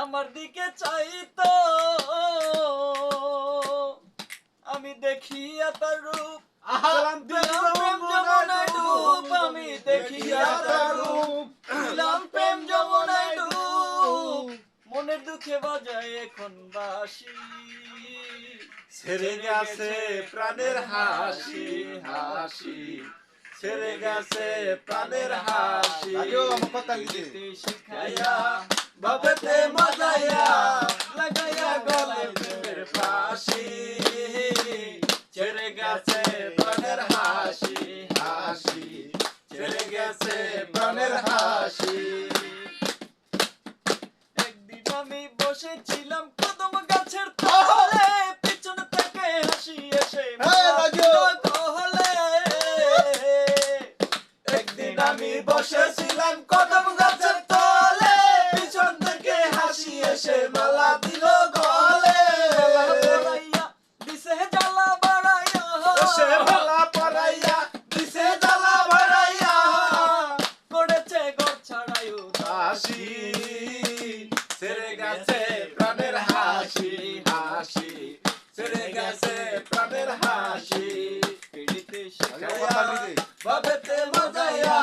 আমার দিকে চাইতো আমি দেখিয়া তার রূপ দিলাম প্রেম যমুনায় ডুব আমি দেখিয়া তার রূপ দিলাম প্রেম যমুনায় ডুব মনের দুঃখে বাজায় এখন বাঁশি ছেড়ে গেছে প্রাণের হাসি হাসি ছেড়ে গেছে প্রাণের হাসি শিখাইয়া বাবেতে মজাইয়া লাগাইয়া গলে প্রেমের ফাঁসি ছেড়ে গেছে প্রাণের হাসি হাসি ছেড়ে গেছে প্রাণের হাসি একদিন আমি বসেছিলাম কদম গাছের তলে পিছন থেকে হাসি এসে হলে একদিন আমি বসেছিলাম কদম গাছের তলে পিছন থেকে হাসি এসে মালা দিল গলে দিছে জ্বালা বাড়াইয়া সে মালা পরাইয়া দিছে জ্বালা বাড়াইয়া করেছে ঘর ছাড়াই হাসি ছেড়ে গেছে প্রাণের হাসি হাসি ছেড়ে গেছে প্রাণের হাসি পিড়িতে বাবেতে মজাইয়া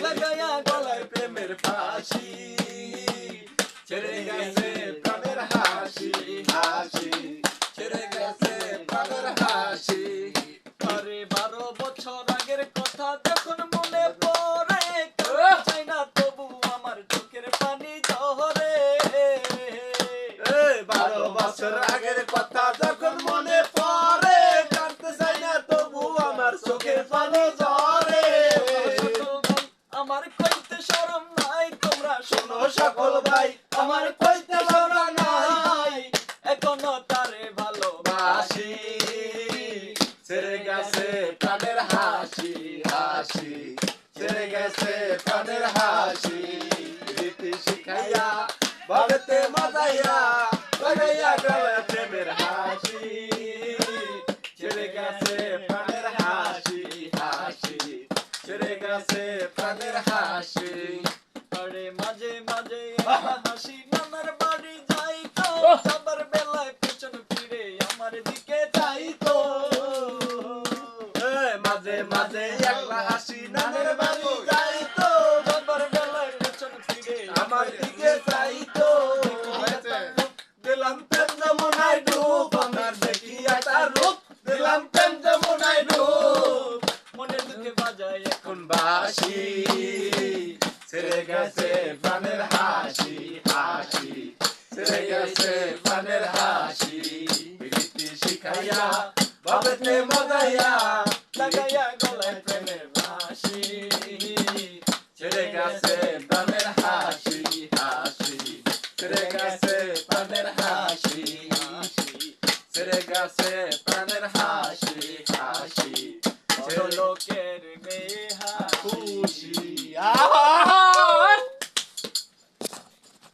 লাগাইয়া গলায় প্রেমের ফাঁসি ছেড়ে গেছে প্রাণের হাসি হাসি ছেড়ে গেছে প্রাণের হাসি আরে 12 বছর আগের কথা যখন মনে পড়ে চাই না তবু আমার চোখের পানি ঝরে 12 বছর আগের কথা যখন মনে পড়ে কাঁদতে চাই না তবু আমার চোখের পানি ঝরে আমার কইতে শরম নাই তোমরা শোনো সকল ভাই আমার কইতে শরম নাই এখনো তারে ভালোবাসি হাসি ছেড়ে গেছে প্রাণের হাসি হাসি ছেড়ে গেছে প্রাণের হাসি রীতি শিখাইয়া বাবেতে মজাইয়া লাগাইয়া গলায় প্রেমের হাসি ছেড়ে গেছে প্রাণের হাসি হাসি ছেড়ে গেছে প্রাণের হাসি আরে মাঝে মাঝে হাসি নানার বাড়ি যাইতো যাবার বেলায় পেছন ফিরে আমার দিকে চাইতো মাঝে মাঝে একলা হাসি নানের বাড়ি যাইতো যাবার বেলায় পেছন ফিরে আমার দিকে চাইতো দিলাম প্রেম যমুনায় ডুব আমার দেখিয়া তার রূপ দিলাম প্রেম যমুনায় ডুব মনের দুঃখে বাজায় এখন বাসি ছেড়ে গেছে প্রাণের হাসি হাসি ছেড়ে গেছে প্রাণের হাসি রীতি শিখাইয়া বাবেতে মজাইয়া লাগাইয়া গলায় প্রেমের বাঁশি ছেড়ে গেছে প্রাণের